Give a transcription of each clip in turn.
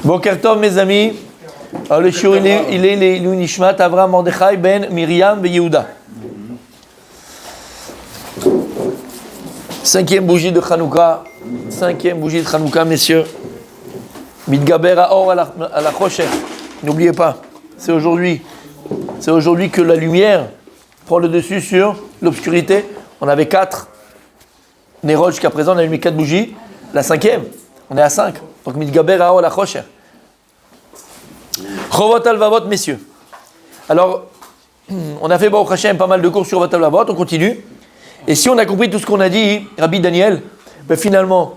Boker Tov, mes amis. Alors, le shiur, il est les Nishmat Avraham Mordechai ben Miriam et Yehuda. Cinquième bougie de Hanouka. Cinquième bougie de Hanouka, messieurs. Mitgaber Haor à la Chosher. N'oubliez pas, c'est aujourd'hui que la lumière prend le dessus sur l'obscurité. On avait 4 Nérod jusqu'à présent, on a allumé 4 bougies. La cinquième, on est à 5. Donc Mitgaber Haor à la Chosher. Chovot Alvavot, messieurs. Alors, on a fait Baruch Hashem pas mal de cours sur Chovot Alvavot, on continue. Et si on a compris tout ce qu'on a dit, Rabbi Daniel, ben finalement,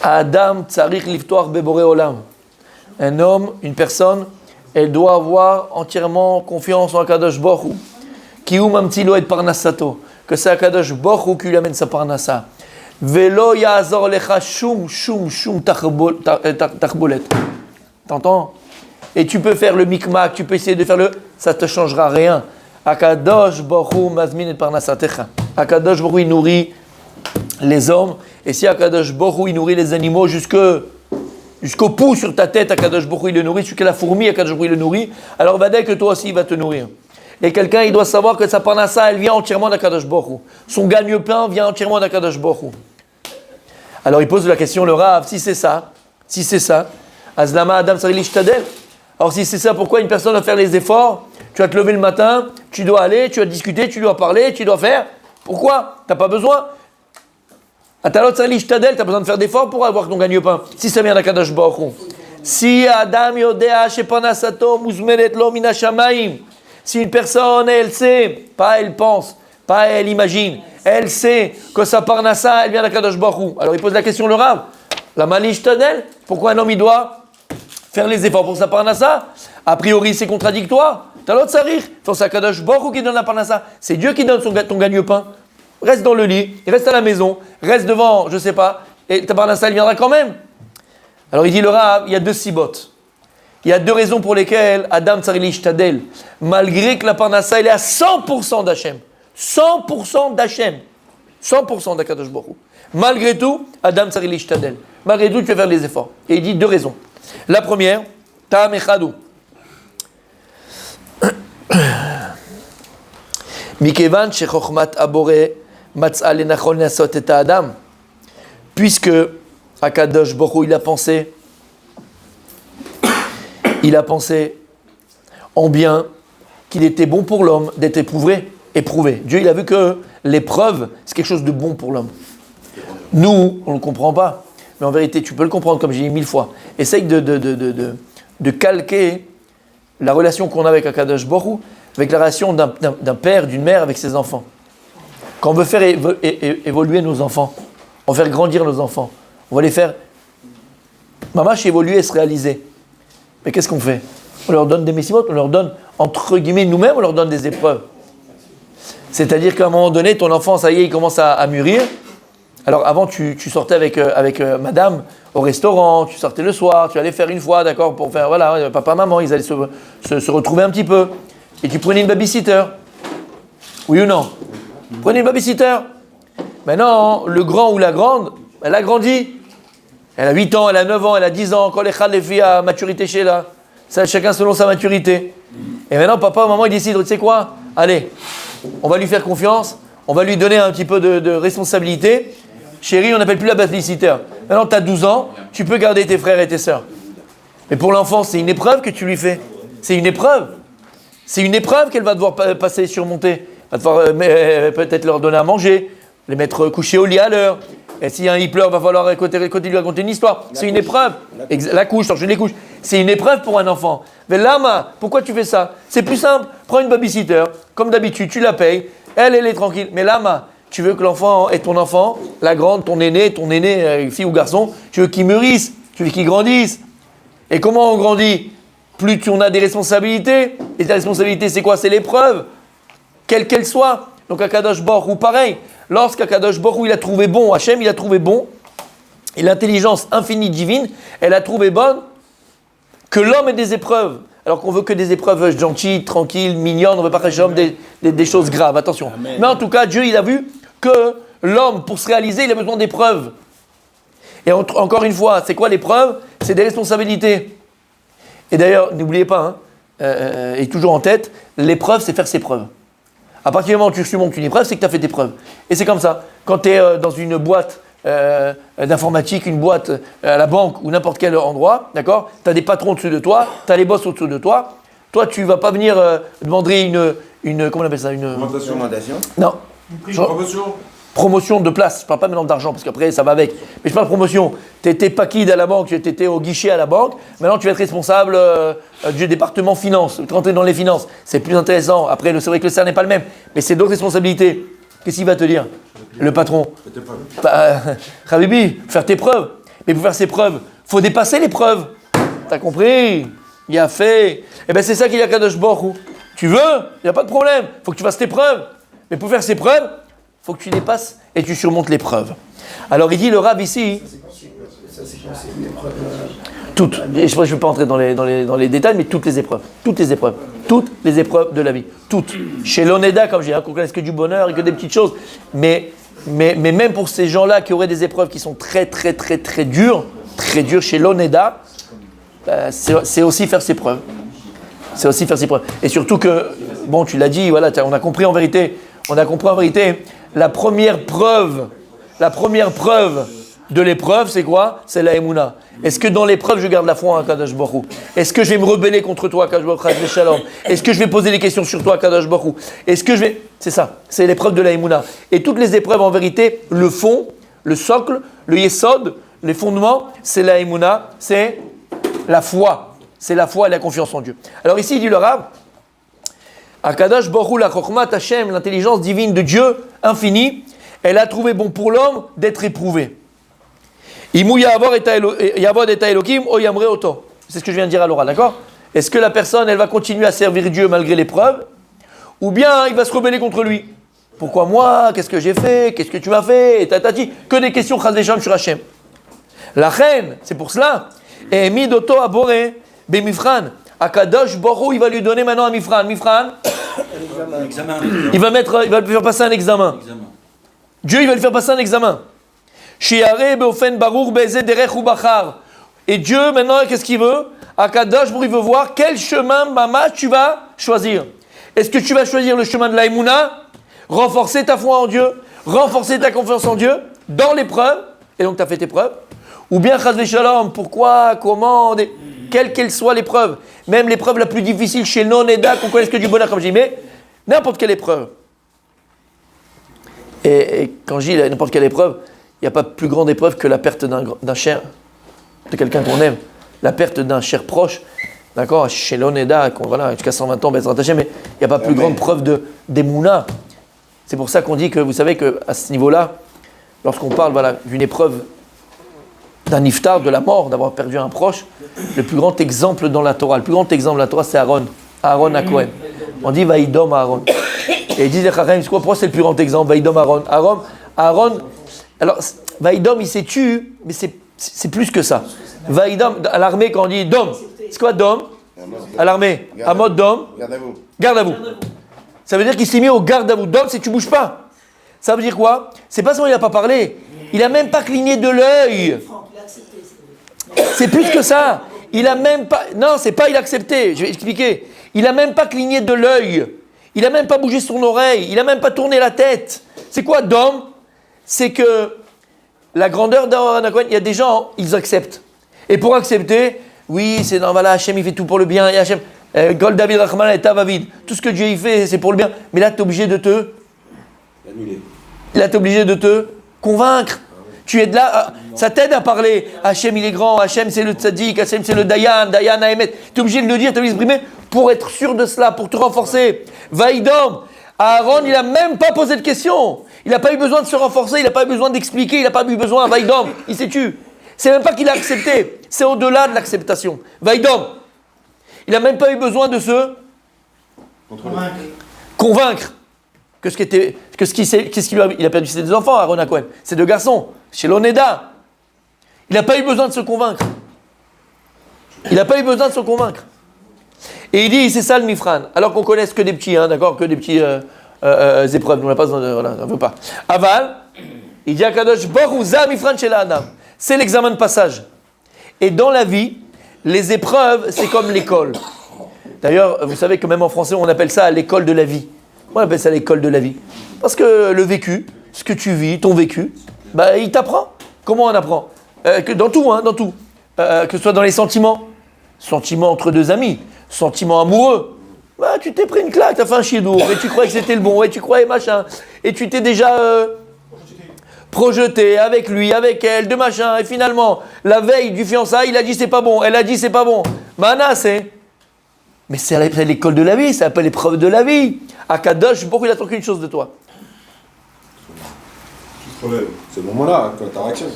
Adam tsarich liftoach beboré olam. Un homme, une personne, elle doit avoir entièrement confiance en Akadosh Baruch Hu. Ki hu mamtzilo et parnasato. Que c'est Akadosh Baruch Hu qui lui amène sa parnasa. Velo ya'azor lecha shum tachbolet. T'entends? Et tu peux faire le micmac, tu peux essayer de faire ça te changera rien. Akadosh Baruch Hu mazmin et parnasatecha. Akadosh Baruch Hu il nourrit les hommes. Et si Akadosh Baruch Hu il nourrit les animaux jusqu'au pouls sur ta tête, Akadosh Baruch Hu il le nourrit, jusqu'à la fourmi, Akadosh Baruch Hu il le nourrit, alors va dire que toi aussi il va te nourrir. Et quelqu'un il doit savoir que sa parnassa elle vient entièrement d'Akadosh Baruch Hu. Son gagne-pain vient entièrement d'Akadosh Baruch Hu. Alors il pose la question, le Rav, si c'est ça, Azlama Adam Sarili Shtadel. Alors si c'est ça, pourquoi une personne doit faire les efforts? Tu vas te lever le matin, tu dois aller, tu dois discuter, tu dois parler, tu dois faire. Pourquoi? Tu n'as pas besoin. Atalot Sarili Shtadel, tu as besoin de faire d'efforts pour avoir ton gagne-pain. Si ça vient d'Akadosh Baruch Hu. Si Adam Yodea Shepanasato Muzmelet Lo Mina Shamaim. Si une personne, elle sait, pas elle pense, pas elle imagine, elle sait que sa parnassa, elle vient d'Akadosh Baruch Hu. Alors il pose la question, le Rav, la malish tadel, pourquoi un homme il doit faire les efforts pour sa parnassa? A priori c'est contradictoire. T'as l'autre sarir, c'est Akadosh Baruch Hu qui donne la parnassa. C'est Dieu qui donne ton gagne-pain. Reste dans le lit, reste à la maison, reste devant, je sais pas, et ta parnassa elle viendra quand même. Alors il dit le Rav, il y a 2 sibotes. Il y a 2 raisons pour lesquelles Adam Tsarili Shtadel, malgré que la parnassa elle est à 100% d'Hachem, 100% d'Hachem, 100% d'Akadosh Baruch Hu. Malgré tout, Adam Tsarili Shtadel, malgré tout tu vas faire les efforts. Et il dit 2 raisons. La première, Ta'am Echadou. Mikevan shechochmat abore matzah lenachon lasot et Adam. Puisque Akadosh Baruch Hu il a pensé en bien qu'il était bon pour l'homme d'être éprouvé. Dieu, il a vu que l'épreuve, c'est quelque chose de bon pour l'homme. Nous, on ne le comprend pas. Mais en vérité, tu peux le comprendre, comme j'ai dit 1000 fois. Essaye de calquer la relation qu'on a avec Akadosh Baruch Hu, avec la relation d'un père, d'une mère avec ses enfants. Quand on veut faire évoluer nos enfants, on veut faire grandir nos enfants, on va les faire mamash évoluer et se réaliser. Mais qu'est-ce qu'on fait? On leur donne des messimotes, on leur donne, entre guillemets, nous-mêmes, on leur donne des épreuves. C'est-à-dire qu'à un moment donné, ton enfant, ça y est, il commence à mûrir. Alors avant, tu sortais avec madame au restaurant, tu sortais le soir, tu allais faire une fois, d'accord, pour faire, voilà, papa, maman, ils allaient se retrouver un petit peu. Et tu prenais une babysitter. Oui ou non? Prenez une babysitter. Maintenant, le grand ou la grande, elle a grandi. Elle a 8 ans, elle a 9 ans, elle a 10 ans. Quand les chats, les filles à maturité chez là. Ça, chacun selon sa maturité. Et maintenant, papa ou maman, ils décident, tu sais quoi? Allez, on va lui faire confiance. On va lui donner un petit peu de responsabilité. Chérie, on n'appelle plus la babysitter. Maintenant, tu as 12 ans, tu peux garder tes frères et tes sœurs. Mais pour l'enfant, c'est une épreuve que tu lui fais. C'est une épreuve. C'est une épreuve qu'elle va devoir passer et surmonter. Elle va devoir peut-être leur donner à manger, les mettre couchés au lit à l'heure. Et s'il y a un il pleure, il va falloir lui raconter une histoire. C'est une épreuve. La couche, je les couches. C'est une épreuve pour un enfant. Mais Lama, pourquoi tu fais ça? C'est plus simple. Prends une babysitter, comme d'habitude, tu la payes. Elle est tranquille. Mais Lama, tu veux que l'enfant est ton enfant, la grande, ton aîné, fille ou garçon, tu veux qu'il mûrisse, tu veux qu'il grandisse. Et comment on grandit? Plus on a des responsabilités. Et ta responsabilité, c'est quoi? C'est l'épreuve. Quelle qu'elle soit. Donc Akadosh Baruch Hu, pareil. Lorsqu'Akadosh Baruch Hu, il a trouvé bon, Hachem, il a trouvé bon, et l'intelligence infinie divine, elle a trouvé bonne que l'homme ait des épreuves. Alors qu'on veut que des épreuves gentilles, tranquilles, mignonnes, on ne veut pas que des choses graves, attention. Amen. Mais en tout cas, Dieu, il a vu que l'homme, pour se réaliser, il a besoin d'épreuves. Et encore une fois, c'est quoi l'épreuve? C'est des responsabilités. Et d'ailleurs, n'oubliez pas, et toujours en tête, l'épreuve, c'est faire ses preuves. À partir du moment où tu surmontes une épreuve, c'est que tu as fait tes preuves. Et c'est comme ça. Quand tu es dans une boîte d'informatique, une boîte à la banque ou n'importe quel endroit, d'accord, tu as des patrons au-dessus de toi, tu as les boss au-dessus de toi. Toi, tu ne vas pas venir demander une comment on appelle ça, une augmentation. Non. Promotion de place. Je ne parle pas maintenant d'argent, parce qu'après, ça va avec. Mais je parle de promotion. Tu étais pas kid à la banque, tu étais au guichet à la banque. Maintenant, tu vas être responsable du département finance. Tu vas rentrer dans les finances. C'est plus intéressant. Après, c'est vrai que le salaire n'est pas le même. Mais c'est d'autres responsabilités. Qu'est-ce qu'il va te dire, le patron? Habibi, faire tes preuves. Mais pour faire ses preuves, il faut dépasser les preuves. T'as compris? Il a fait. Eh bien, c'est ça qu'il y a Kadosh Baruch Hu. Tu veux? Il n'y a pas de problème. Il faut que tu fasses tes preuves. Mais pour faire ces preuves, il faut que tu dépasses et tu surmontes l'épreuve. Alors il dit le Rav ici, toutes, je ne vais pas entrer dans les détails, mais toutes les épreuves de la vie, toutes. Chez l'Oneda, comme j'ai dit, qu'on connaisse que du bonheur et que des petites choses, mais même pour ces gens-là qui auraient des épreuves qui sont très très très très dures chez l'Oneda, c'est aussi faire ses preuves. C'est aussi faire ses preuves. Et surtout que, bon, tu l'as dit, voilà, on a compris en vérité, la première preuve de l'épreuve, c'est quoi? C'est la Emouna. Est-ce que dans l'épreuve, je garde la foi à Kadosh Baruch Hu? Est-ce que je vais me rebeller contre toi, Kadosh Baruch Hu, Shalom? Est-ce que je vais poser des questions sur toi, Kadosh Baruch Hu? Est-ce que je vais... C'est ça, c'est l'épreuve de la Emouna. Et toutes les épreuves, en vérité, le fond, le socle, le yesod, les fondements, c'est la Emouna, c'est la foi. C'est la foi et la confiance en Dieu. Alors ici, il dit le Rav, Akadosh Baruch Hu, la Chokhmat Hashem, l'intelligence divine de Dieu, infinie, elle a trouvé bon pour l'homme d'être éprouvé. Imu Yavod et Elokim, o Yamre Oto. C'est ce que je viens de dire à l'oral, d'accord? Est-ce que la personne, elle va continuer à servir Dieu malgré l'épreuve? Ou bien il va se rebeller contre lui? Pourquoi moi? Qu'est-ce que j'ai fait? Qu'est-ce que tu m'as fait? Et tatati. Que des questions Chaz v'Shalom sur Hashem. La reine, c'est pour cela. Et Midoto Abore, Bemifran. Akadosh Baruch Hu, il va lui donner maintenant un Mifran. Mifran, il va lui faire passer un examen. Dieu, il va lui faire passer un examen. Et Dieu, maintenant, qu'est-ce qu'il veut? Akadosh Baruch Hu, il veut voir quel chemin, Mama, tu vas choisir. Est-ce que tu vas choisir le chemin de l'Aïmouna, renforcer ta foi en Dieu, renforcer ta confiance en Dieu, dans l'épreuve, et donc tu as fait tes preuves, ou bien, Chaz v'Shalom, pourquoi, comment, quelle qu'elle soit l'épreuve, même l'épreuve la plus difficile chez non-Eda, qu'on connaisse que du bonheur, comme je dis, mais n'importe quelle épreuve. Et quand je dis n'importe quelle épreuve, il n'y a pas plus grande épreuve que la perte d'un cher, de quelqu'un qu'on aime, la perte d'un cher proche, d'accord, chez l'Oneda, voilà, jusqu'à 120 ans, Bezrat Hashem, mais il n'y a pas plus grande preuve d'émouna. C'est pour ça qu'on dit que, vous savez qu'à ce niveau-là, lorsqu'on parle d'une épreuve, d'un iftar, de la mort, d'avoir perdu un proche, le plus grand exemple dans la Torah, c'est Aaron à Cohen. On dit Vaïdom à Aaron. Et ils disent les Chachamim, c'est quoi? Pourquoi c'est le plus grand exemple, Vaïdom à Aaron, alors Vaïdom il s'est tué, mais c'est plus que ça. Vaïdom, à l'armée, quand on dit Dom, c'est quoi Dom? À l'armée, à mode Dom, garde à vous. Ça veut dire qu'il s'est mis au garde à vous. Dom, c'est tu bouges pas. Ça veut dire quoi? C'est pas seulement il n'a pas parlé, il n'a même pas cligné de l'œil. C'est plus que ça. Il a même pas. Non, c'est pas il a accepté. Je vais expliquer. Il a même pas cligné de l'œil. Il a même pas bougé son oreille. Il a même pas tourné la tête. C'est quoi, Dom? C'est que la grandeur d'Aaron, il y a des gens, ils acceptent. Et pour accepter, oui, c'est non, voilà, Hachem il fait tout pour le bien. Et Hachem, Gol David Rachman et Tavavid. Tout ce que Dieu il fait, c'est pour le bien. Mais là, tu es obligé de te. Là, tu es obligé de te convaincre. Tu es de là, ça t'aide à parler. Hachem il est grand, Hachem c'est le tzaddik, Hachem c'est le Dayan Haemet. Tu es obligé de le dire, tu es obligé de l'exprimer pour être sûr de cela, pour te renforcer. Vaïdom, Aaron il n'a même pas posé de questions. Il n'a pas eu besoin de se renforcer, il n'a pas eu besoin d'expliquer, il n'a pas eu besoin. Vaïdom, il s'est tué. C'est même pas qu'il a accepté, c'est au-delà de l'acceptation. Vaïdom, il n'a même pas eu besoin de se convaincre. Il a perdu ses deux enfants, Aaron Cohen, ses deux garçons, chez l'Oneda. Il n'a pas eu besoin de se convaincre. Et il dit, c'est ça le Mifran. Alors qu'on connaisse que des petits, d'accord, que des petits épreuves. On n'a pas besoin de, voilà, on ne veut pas. Aval, il dit à Kadosh Baruch Hu Za Mifran chez l'Adam. c'est l'examen de passage. Et dans la vie, les épreuves, c'est comme l'école. D'ailleurs, vous savez que même en français, on appelle ça l'école de la vie. On appelle ça l'école de la vie. Parce que le vécu, ce que tu vis, ton vécu, il t'apprend. Comment on apprend dans tout, dans tout. Que ce soit dans les sentiments entre deux amis, sentiments amoureux. Tu t'es pris une claque, t'as fait un chier-dour, et tu croyais que c'était le bon, et tu croyais machin, et tu t'es déjà projeté avec lui, avec elle, de machin, et finalement, la veille du fiançailles, il a dit c'est pas bon, elle a dit c'est pas bon. Mais c'est l'école de la vie, ça s'appelle l'épreuve de la vie. À Kadosh, pourquoi il attend qu'une chose de toi? C'est le moment-là, ta réaction.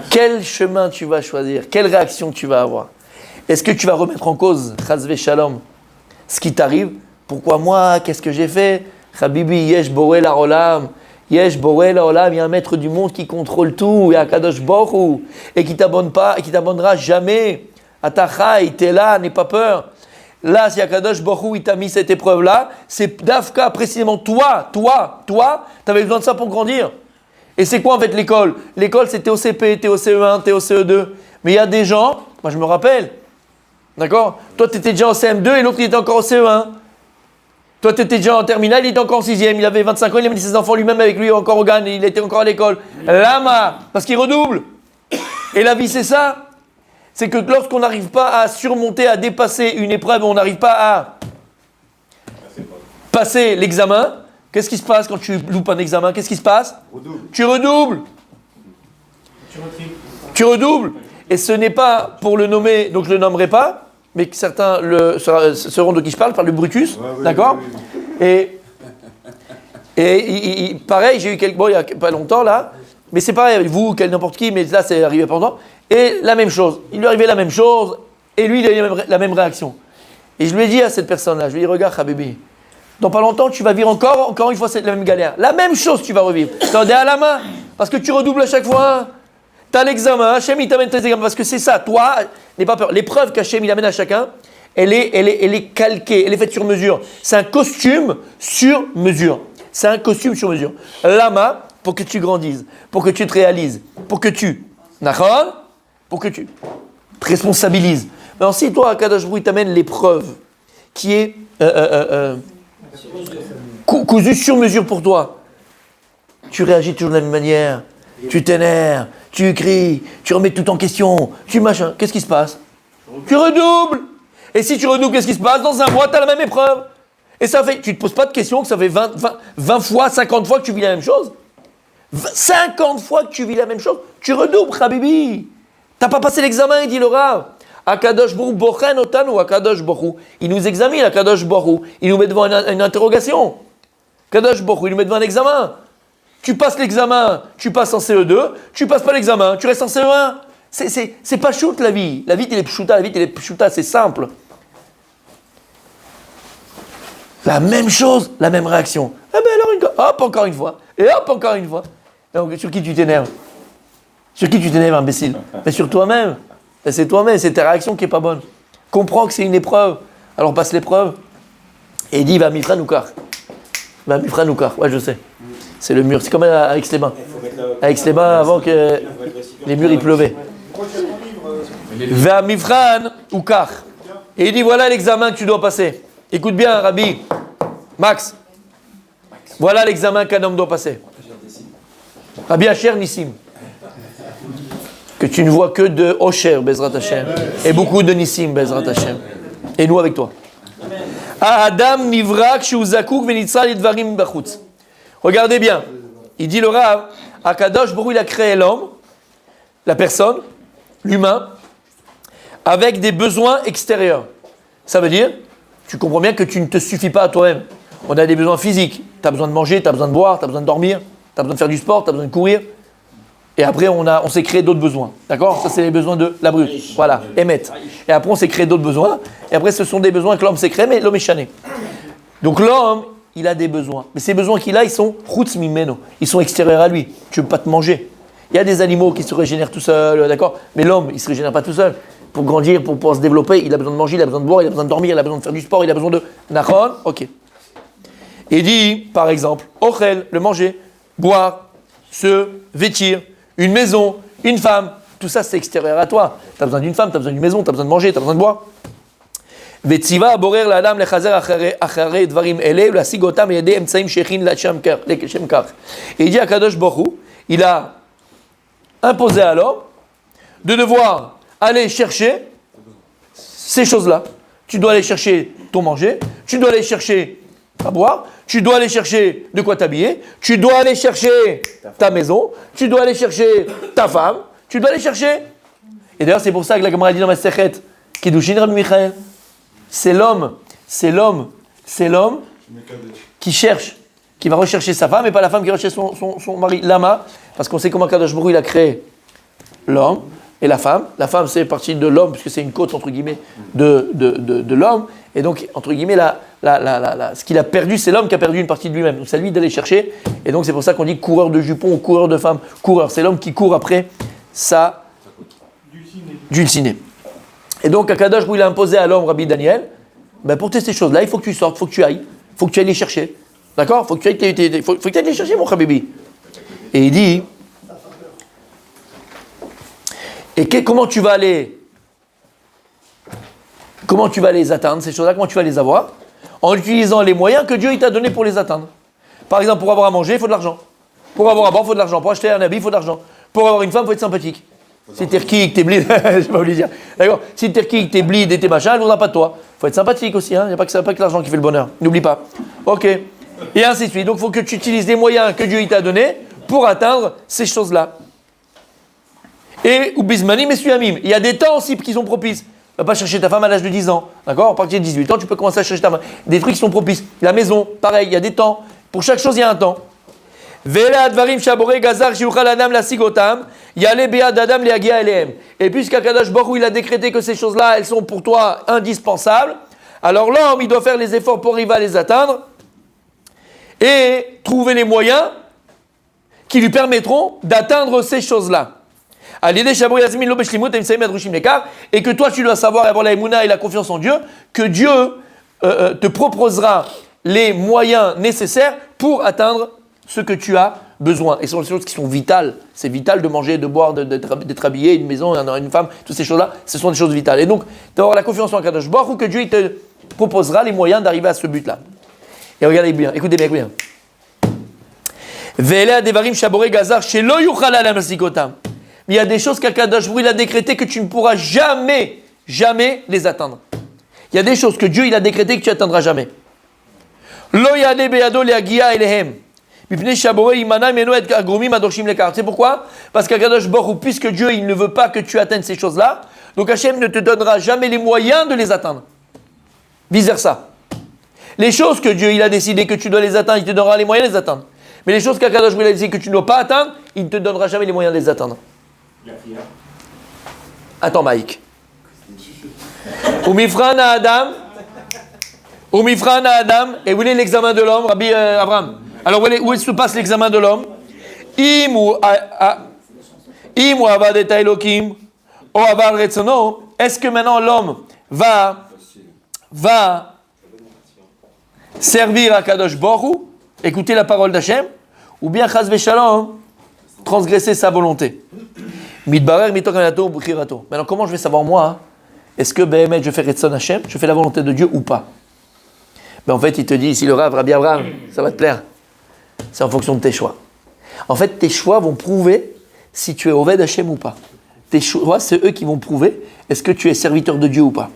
Quel chemin tu vas choisir? Quelle réaction tu vas avoir? Est-ce que tu vas remettre en cause, Chazve Shalom, ce qui t'arrive? Pourquoi moi? Qu'est-ce que j'ai fait? Habibi, Yesh Boré la Olam. Yesh Boré la Olam, il y a un maître du monde qui contrôle tout, il y a Kadosh Borou, et qui t'abonne pas, et qui t'abonnera jamais. Atachai, t'es là, n'aie pas peur. Là, si Akadosh Borou, il t'a mis cette épreuve-là, c'est Dafka, précisément toi, t'avais besoin de ça pour grandir. Et c'est quoi en fait l'école? L'école, c'est TOCP, TOCE1, TOCE2. Mais il y a des gens, moi je me rappelle, d'accord? Toi, tu étais déjà en CM2 et l'autre, il était encore en CE1. Toi, tu étais déjà en terminale, il était encore en 6e. Il avait 25 ans, il a mis ses enfants lui-même avec lui encore au GAN, il était encore à l'école. Lama, parce qu'il redouble. Et la vie, c'est ça. C'est que lorsqu'on n'arrive pas à surmonter, à dépasser une épreuve, on n'arrive pas à passer l'examen, qu'est-ce qui se passe quand tu loupes un examen? Qu'est-ce qui se passe? Tu redoubles. Tu redoubles. Et ce n'est pas pour le nommer, donc je ne le nommerai pas, mais que certains sauront de qui je parle le Brutus, d'accord? Et pareil, j'ai eu il n'y a pas longtemps là, mais c'est pareil, vous, n'importe qui, mais là c'est arrivé pendant. Et la même chose, il lui arrivait la même chose, et lui, il a eu la même réaction. Et je lui ai dit à cette personne-là, je lui ai dit, regarde, Habibi, dans pas longtemps, tu vas vivre encore une fois la même galère. La même chose, tu vas revivre. T'en es à la main, parce que tu redoubles à chaque fois. T'as l'examen, Hachem, il t'amène tes examens, parce que c'est ça, toi, n'aie pas peur. L'épreuve qu'Hachem, il amène à chacun, elle est calquée, elle est faite sur mesure. C'est un costume sur mesure. C'est un costume sur mesure. Lama, pour que tu grandisses, pour que tu te réalises, pour que tu... Nachon, pour que tu te responsabilises. Mais si toi, Akadosh Baruch Hu, il t'amène l'épreuve qui est cousue sur mesure pour toi, tu réagis toujours de la même manière, tu t'énerves, tu cries, tu remets tout en question, tu machin, qu'est-ce qui se passe? Tu redoubles. Et si tu redoubles, qu'est-ce qui se passe? Dans un mois, tu as la même épreuve. Et ça fait, tu ne te poses pas de questions que ça fait 20 fois, 50 fois que tu vis la même chose. 50 fois que tu vis la même chose, tu redoubles, Habibi. T'as pas passé l'examen, il dit le Rav. Akadosh Borou Bochen Otanu, Akadosh Borou. Il nous examine, Akadosh Borou. Il nous met devant une interrogation. Akadosh Borou, il nous met devant un examen. Tu passes l'examen, tu passes en CE2, tu passes pas l'examen, tu restes en CE1. C'est pas shoot la vie. La vie, elle est pshuta, c'est simple. La même chose, la même réaction. Eh ben alors, hop, encore une fois. Et hop, encore une fois. Donc, sur qui tu t'énerves? Sur qui tu t'énerves, imbécile? Mais sur toi-même. C'est toi-même, c'est ta réaction qui est pas bonne. Comprends que c'est une épreuve. Alors passe l'épreuve. Et dis, va Mifran Oukar. Va Mifran Oukar. Ouais, je sais. C'est le mur. C'est comme avec les bains. Avec les bains avant que les murs il pleuvaient. Va Mifran Oukar. Et il dit, voilà l'examen que tu dois passer. Écoute bien, Rabbi. Max. Voilà l'examen qu'un homme doit passer. Rabbi Asher Nissim. Que tu ne vois que de Osher, Bezrat Hashem. Et beaucoup de Nissim, Bezrat Hashem. Et nous avec toi. Adam Nivrak Shouzakouk Venitsa Lidvarim Bachutz. Regardez bien. Il dit le Rav, Akadosh Baruch Hu, il a créé l'homme, la personne, l'humain, avec des besoins extérieurs. Ça veut dire, tu comprends bien que tu ne te suffis pas à toi-même. On a des besoins physiques. Tu as besoin de manger, tu as besoin de boire, tu as besoin de dormir, tu as besoin de faire du sport, tu as besoin de courir. Et après, on s'est créé d'autres besoins. D'accord? Ça, c'est les besoins de la brute. Voilà, émettre. Et après, on s'est créé d'autres besoins. Et après, ce sont des besoins que l'homme s'est créé, mais l'homme est chané. Donc l'homme, il a des besoins. Mais ces besoins qu'il a, ils sont chutz mimeno. Ils sont extérieurs à lui. Tu ne peux pas te manger. Il y a des animaux qui se régénèrent tout seuls, d'accord? Mais l'homme, il ne se régénère pas tout seul. Pour grandir, pour pouvoir se développer, il a besoin de manger, il a besoin de boire, il a besoin de dormir, il a besoin de faire du sport, il a besoin de... Nachon? Ok. Et dit, par exemple, ochel, le manger, boire, se vêtir, une maison, une femme, tout ça c'est extérieur à toi. Tu as besoin d'une femme, tu as besoin d'une maison, tu as besoin de manger, tu as besoin de boire. וציווה הבורר לאדם לחזר אחרי דברים אלה ולהשיג אותם על ידי אמצעים שהכין לשם כך. Il dit à Kadosh Baruch Hu, il a imposé à l'homme de devoir aller chercher ces choses-là. Tu dois aller chercher ton manger, tu dois aller chercher à boire, tu dois aller chercher de quoi t'habiller, tu dois aller chercher ta maison, tu dois aller chercher ta femme, tu dois aller chercher. Et d'ailleurs c'est pour ça que la Gemara dit dans Masechet Kiddushin Rabbi Michael, c'est l'homme qui cherche, qui va rechercher sa femme et pas la femme qui recherche son mari. Lama, parce qu'on sait comment Kadosh Baruch Hu il a créé l'homme et la femme. La femme c'est partie de l'homme puisque c'est une côte entre guillemets de l'homme. Et donc entre guillemets ce qu'il a perdu c'est l'homme qui a perdu une partie de lui-même. Donc c'est à lui d'aller chercher. Et donc c'est pour ça qu'on dit coureur de jupons ou coureur de femmes. Coureur, c'est l'homme qui court après sa dulcinée. Et donc, Akadosh, il a imposé à l'homme, Rabbi Daniel, ben pour tester ces choses-là, il faut que tu sortes, il faut que tu ailles, il faut que tu ailles les chercher. D'accord? Il faut que tu ailles les chercher, mon Habibi. Et il dit, comment tu vas les atteindre, ces choses-là, comment tu vas les avoir? En utilisant les moyens que Dieu il t'a donnés pour les atteindre. Par exemple, pour avoir à manger, il faut de l'argent. Pour avoir à boire, il faut de l'argent. Pour acheter un habit, il faut de l'argent. Pour avoir une femme, il faut être sympathique. Si t'es rkik, t'es blide, je vais pas vous le dire. D'accord? Si t'es rkik, t'es blide et t'es machin, elle ne voudra pas de toi. Faut être sympathique aussi, hein. Il n'y a pas que l'argent qui fait le bonheur. N'oublie pas. Ok. Et ainsi de suite. Donc il faut que tu utilises les moyens que Dieu il t'a donnés pour atteindre ces choses-là. Et ou bismanim et suyamim. Il y a des temps aussi qui sont propices. Tu ne vas pas chercher ta femme à l'âge de 10 ans. D'accord? À partir de 18 ans, tu peux commencer à chercher ta femme. Des trucs qui sont propices. La maison, pareil, il y a des temps. Pour chaque chose, il y a un temps. Et puisqu'Akadosh Baruch Hu il a décrété que ces choses-là, elles sont pour toi indispensables, alors l'homme, il doit faire les efforts pour arriver à les atteindre et trouver les moyens qui lui permettront d'atteindre ces choses-là. Et que toi, tu dois savoir, avoir la émouna et la confiance en Dieu, que Dieu te proposera les moyens nécessaires pour atteindre ce que tu as besoin. Et ce sont des choses qui sont vitales. C'est vital de manger, de boire, d'être habillé, une maison, une femme, toutes ces choses-là, ce sont des choses vitales. Et donc, d'avoir la confiance en Kadosh Baruch Hu, que Dieu il te proposera les moyens d'arriver à ce but-là. Et regardez bien, écoutez bien, écoutez bien. Il y a des choses qu'Akadosh Baruch Hu il a décrété que tu ne pourras jamais les atteindre. Il y a des choses que Dieu il a décrété que tu n'atteindras jamais. Lo yade beyado leagia elehem. C'est pourquoi? Parce qu'Akadosh Baruch Hu, puisque Dieu il ne veut pas que tu atteignes ces choses-là, donc Hachem ne te donnera jamais les moyens de les atteindre. Vice versa. Les choses que Dieu il a décidé que tu dois les atteindre, il te donnera les moyens de les atteindre. Mais les choses qu'Akadosh Baruch Hu a décidé que tu ne dois pas atteindre, il ne te donnera jamais les moyens de les atteindre. Attends, Mike. Umifran Adam. Et où est l'examen de l'homme, Rabbi Abraham? Alors, où se passe l'examen de l'homme? Est-ce que maintenant l'homme va servir à Kadosh Baruch Hu, écouter la parole d'Hachem, ou bien Chas v'Shalom, transgresser sa volonté? Maintenant, comment je vais savoir moi, est-ce que je fais Retzon Hachem, je fais la volonté de Dieu ou pas? En fait, il te dit ici le Rav, Rabbi Abraham, ça va te plaire. C'est en fonction de tes choix. En fait, tes choix vont prouver si tu es Oved Hachem ou pas. Tes choix, c'est eux qui vont prouver est-ce que tu es serviteur de Dieu ou pas.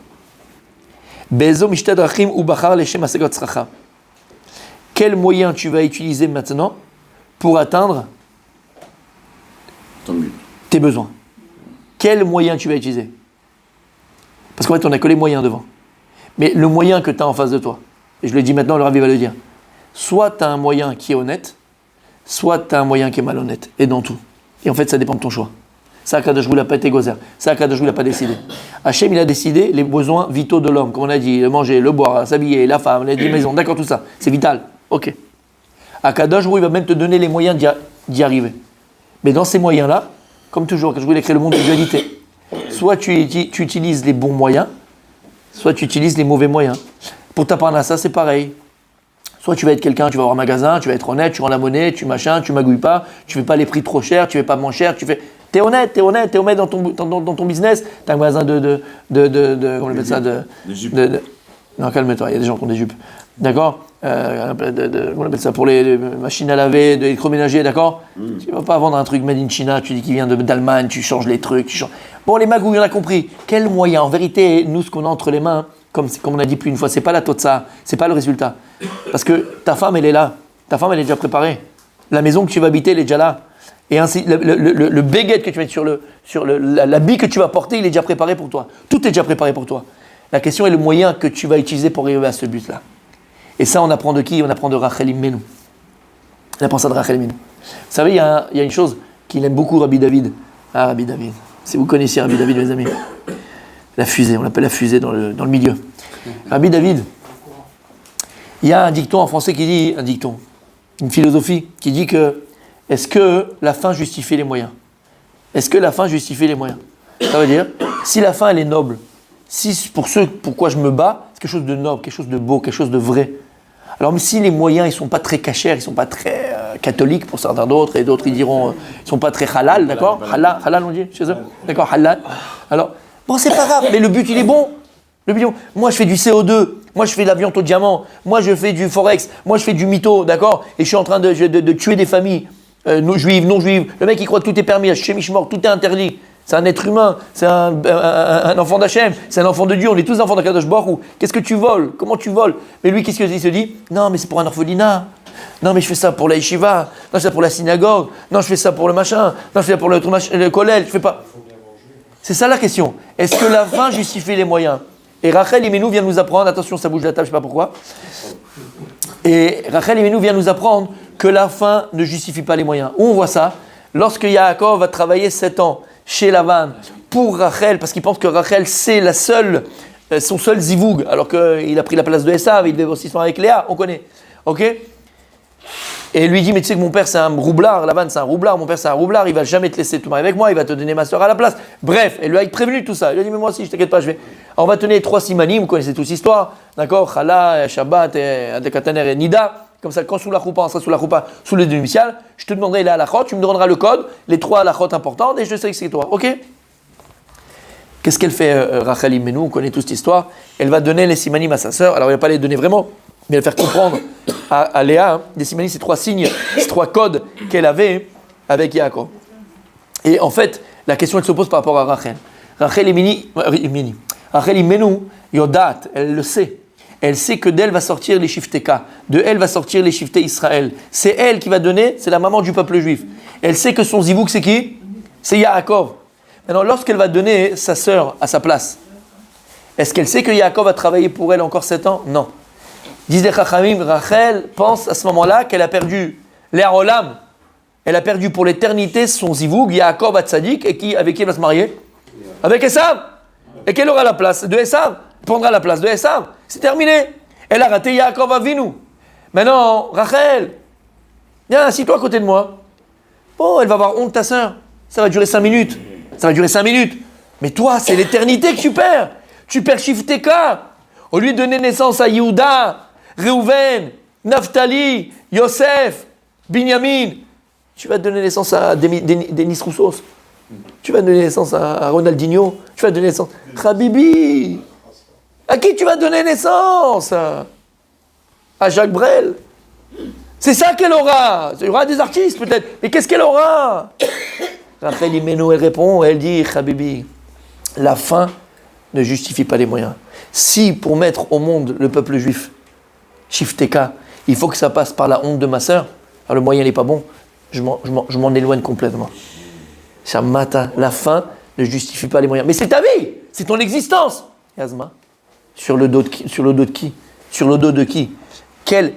Quel moyen tu vas utiliser maintenant pour atteindre tes besoins? Quel moyen tu vas utiliser? Parce qu'en fait, on n'a que les moyens devant. Mais le moyen que tu as en face de toi, et je le dis maintenant, le Rav va le dire, soit tu as un moyen qui est honnête, soit tu as un moyen qui est malhonnête, et dans tout. Et en fait, ça dépend de ton choix. Ça, Akadosh Baruch Hu n'a pas été gozer. Ça, Akadosh Baruch Hu n'a pas décidé. Hachem, il a décidé les besoins vitaux de l'homme, comme on a dit, le manger, le boire, s'habiller, la femme, les 10 maisons, d'accord, tout ça, c'est vital. Ok. Akadosh Baruch Hu, il va même te donner les moyens d'y arriver. Mais dans ces moyens-là, comme toujours, Akadosh Baruch Hu, il a créé le monde de dualité. Soit tu utilises les bons moyens, soit tu utilises les mauvais moyens. Pour ta parnassa, c'est pareil. Soit tu vas être quelqu'un, tu vas avoir un magasin, tu vas être honnête, tu rends la monnaie, tu machin, tu magouilles pas, tu fais pas les prix trop chers, tu fais pas moins cher, tu fais... T'es honnête dans ton business. T'as un magasin comment on appelle ça, non, calme-toi, il y a des gens qui ont des jupes. D'accord, comment on appelle ça, pour les machines à laver, de l'électroménager, d'accord. Tu ne vas pas vendre un truc made in China, tu dis qu'il vient d'Allemagne, tu changes les trucs, Bon, les magouilles, on a compris. Quel moyen? En vérité, nous, ce qu'on a entre les mains, comme on a dit plus une fois, c'est pas la totsa, c'est pas le résultat. Parce que ta femme, elle est là. Ta femme, elle est déjà préparée. La maison que tu vas habiter, elle est déjà là. Et ainsi, le baguette que tu mets sur l'habit que tu vas porter, il est déjà préparé pour toi. Tout est déjà préparé pour toi. La question est le moyen que tu vas utiliser pour arriver à ce but-là. Et ça, on apprend de qui? On apprend de Rachel Imenu. On apprend ça de Rachel Imenu. Vous savez, il y a une chose qu'il aime beaucoup, Rabbi David. Ah, Rabbi David. Si vous connaissez Rabbi David, mes amis. La fusée, on l'appelle la fusée dans le milieu. Rabbi David, il y a un dicton en français qui dit, une philosophie qui dit que est-ce que la fin justifie les moyens? Est-ce que la fin justifie les moyens? Ça veut dire, si la fin elle est noble, si pour ce pourquoi je me bats, c'est quelque chose de noble, quelque chose de beau, quelque chose de vrai. Alors même si les moyens ils sont pas très cachers, ils sont pas très catholiques pour certains d'autres, et d'autres ils diront ils sont pas très halal, d'accord? Halal on dit chez eux, d'accord, halal. Alors bon c'est pas grave, mais le but il est bon. Le but, moi je fais du CO2, moi je fais de la viande au diamant, moi je fais du forex, moi je fais du mytho, d'accord? Et je suis en train de tuer des familles, juives, non juives. Le mec il croit que tout est permis, chez Mishmor, tout est interdit. C'est un être humain, c'est un enfant d'Hachem, c'est un enfant de Dieu, on est tous enfants d'Akadosh Baruch Hu. Qu'est-ce que tu voles? Comment tu voles? Mais lui, qu'est-ce qu'il se dit? Non, mais c'est pour un orphelinat. Non, mais je fais ça pour la yeshiva. Non, je fais ça pour la synagogue. Non, je fais ça pour le machin. Non, je fais ça pour le collège. Je fais pas. C'est ça la question. Est-ce que la fin justifie les moyens? Et Rachel Imenu vient nous apprendre, attention, ça bouge la table, je sais pas pourquoi. Et Rachel Imenu vient nous apprendre que la fin ne justifie pas les moyens. Où on voit ça? Lorsque Yaakov va travailler 7 ans chez Lavan pour Rachel, parce qu'il pense que Rachel c'est son seul zivoug, alors qu'il a pris la place de Esav, il devait aussi se marier avec Léa, on connaît. Ok? Et lui dit, mais tu sais que mon père c'est un roublard, Lavan c'est un roublard, mon père c'est un roublard, il va jamais te laisser te marier avec moi, il va te donner ma soeur à la place. Bref, elle lui a prévenu tout ça. Il lui a dit, mais moi aussi, je t'inquiète pas, je vais. Alors, on va tenir les 3 simanim, vous connaissez toute l'histoire, d'accord? Chala, Shabbat, Adekatener et Nida. Comme ça, quand sous la choupa, on sera sous la choupa, sous les deux nuptiales, je te demanderai la halachot, tu me donneras le code, les 3 halachot importantes, et je sais que c'est toi, ok? Qu'est-ce qu'elle fait, Rachel Imenu? On connaît toute cette histoire. Elle va donner les simanim à sa sœur. Alors, elle ne va pas les donner vraiment, mais elle va faire comprendre à Léa, les simanim, c'est 3 signes, c'est 3 codes qu'elle avait avec Yaakov. Et en fait, la question, elle se pose par rapport à Rachel. Rachel Imenu, Yodat, elle le sait. Elle sait que d'elle va sortir les Shifteka, de elle va sortir les Shifté Israël. C'est elle qui va donner, c'est la maman du peuple juif. Elle sait que son zivouk, c'est qui? C'est Yaakov. Maintenant, lorsqu'elle va donner sa sœur à sa place, est-ce qu'elle sait que Yaakov va travailler pour elle encore 7 ans? Non. Disent les Chachamim, Rachel pense à ce moment-là qu'elle a perdu l'Arolam. Elle a perdu pour l'éternité son zivouk, Yaakov Hatzadik, et avec qui elle va se marier? Avec Esav. Et quelle aura la place de Esav? Elle prendra la place de Esav. C'est terminé. Elle a raté Yaakov Avinu. Maintenant, Rachel, viens, assis-toi à côté de moi. Bon, elle va avoir honte, ta sœur. Ça va durer 5 minutes. Ça va durer 5 minutes. Mais toi, c'est l'éternité que tu perds. Tu perds Shifteka. Au lieu de donner naissance à Yehuda, Reuven, Naphtali, Yosef, Binyamin, tu vas donner naissance à Denis Roussos. Tu vas donner naissance à Ronaldinho. Tu vas donner naissance à Habibi. À qui tu vas donner naissance? À Jacques Brel. C'est ça qu'elle aura. Il y aura des artistes peut-être. Mais qu'est-ce qu'elle aura? Rachel Imenu, elle répond, elle dit, Habibi, la fin ne justifie pas les moyens. Si pour mettre au monde le peuple juif, Shifteka, il faut que ça passe par la honte de ma sœur, alors le moyen n'est pas bon, je m'en éloigne complètement. Shamata, la fin ne justifie pas les moyens. Mais c'est ta vie, c'est ton existence. Yazma, sur le dos de qui? Sur le dos de qui? Sur le dos de qui? Quelle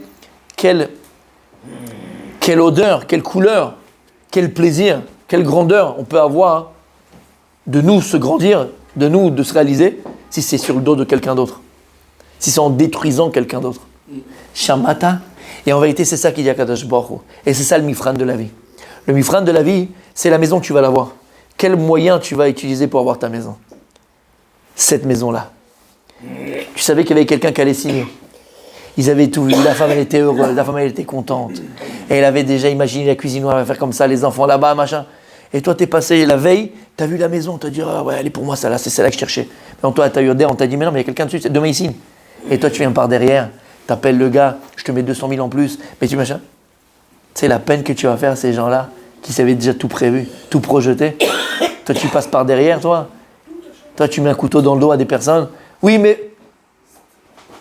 odeur, quelle couleur, quel plaisir, quelle grandeur on peut avoir de nous se grandir, de nous de se réaliser, si c'est sur le dos de quelqu'un d'autre. Si c'est en détruisant quelqu'un d'autre. Shamata. Et en vérité, c'est ça qu'il y a Kadosh Baruch Hu. Et c'est ça le mifran de la vie. Le mifran de la vie, c'est la maison que tu vas l'avoir. Quel moyen tu vas utiliser pour avoir ta maison? Cette maison-là. Tu savais qu'il y avait quelqu'un qui allait signer. Ils avaient tout vu. La femme, elle était heureuse. La femme, elle était contente. Et elle avait déjà imaginé la cuisine, elle va faire comme ça, les enfants là-bas, machin. Et toi, t'es passé la veille, t'as vu la maison, t'as dit, ah ouais, elle est pour moi, celle-là, c'est celle-là que je cherchais. Mais toi, t'as eu on t'a dit, mais non, mais il y a quelqu'un dessus, c'est demain ici. Et toi, tu viens par derrière, t'appelles le gars, je te mets 200 000 en plus, mais tu machin. C'est la peine que tu vas faire à ces gens-là qui savaient déjà tout prévu, tout projeté. Toi, tu passes par derrière, toi. Toi, tu mets un couteau dans le dos à des personnes. Oui, mais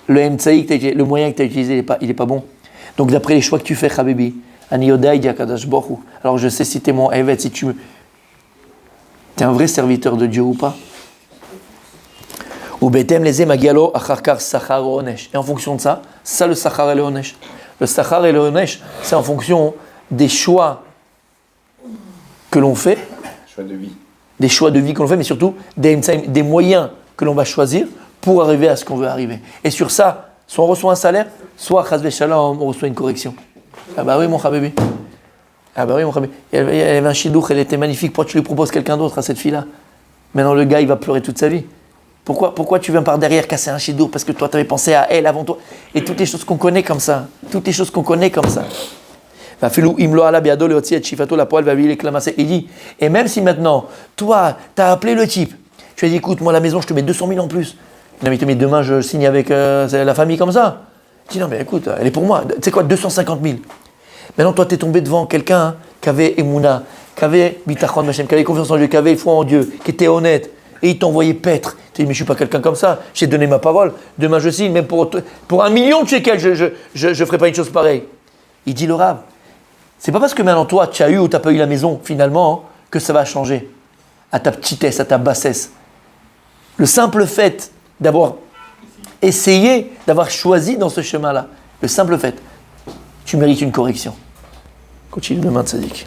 le moyen que tu as utilisé, il n'est pas bon. Donc, d'après les choix que tu fais, Habibi, alors je sais si tu es mon Evet, si tu es un vrai serviteur de Dieu ou pas. Et en fonction de ça, le sachar et le onesh. Le sachar et le onesh, c'est en fonction des choix que l'on fait. Choix de vie. Des choix de vie que l'on fait, mais surtout des moyens que l'on va choisir pour arriver à ce qu'on veut arriver. Et sur ça, soit on reçoit un salaire, soit chas v'shalom, on reçoit une correction. Ah bah oui, mon habibi. Ah bah oui, mon habibi. Il y avait un shidduch, elle était magnifique. Pourquoi tu lui proposes quelqu'un d'autre à cette fille-là? Maintenant, le gars, il va pleurer toute sa vie. Pourquoi tu viens par derrière casser un shidduch? Parce que toi, tu avais pensé à elle avant toi. Et toutes les choses qu'on connaît comme ça. Toutes les choses qu'on connaît comme ça. Il dit, et même si maintenant, toi, tu as appelé le type, tu as dit, écoute, moi, la maison, je te mets 200 000 en plus. Non, mais demain, je signe avec la famille comme ça. Il dit, non, mais écoute, elle est pour moi. Tu sais quoi, 250 000. Maintenant, toi, tu es tombé devant quelqu'un qui avait Emouna, qui avait Bitachon Machem, qui avait confiance en Dieu, qui avait foi en Dieu, qui était honnête. Et il t'envoyait paître. Tu dis, mais je ne suis pas quelqu'un comme ça. J'ai donné ma parole. Demain, je signe. Même pour 1 million de shekels, je ne ferai pas une chose pareille. Il dit, le Rav, c'est pas parce que maintenant, toi, tu as eu ou tu n'as pas eu la maison, finalement, que ça va changer. À ta petitesse, à ta bassesse. Le simple fait d'avoir essayé, d'avoir choisi dans ce chemin-là, le simple fait, tu mérites une correction. Continue demain, Tzadik.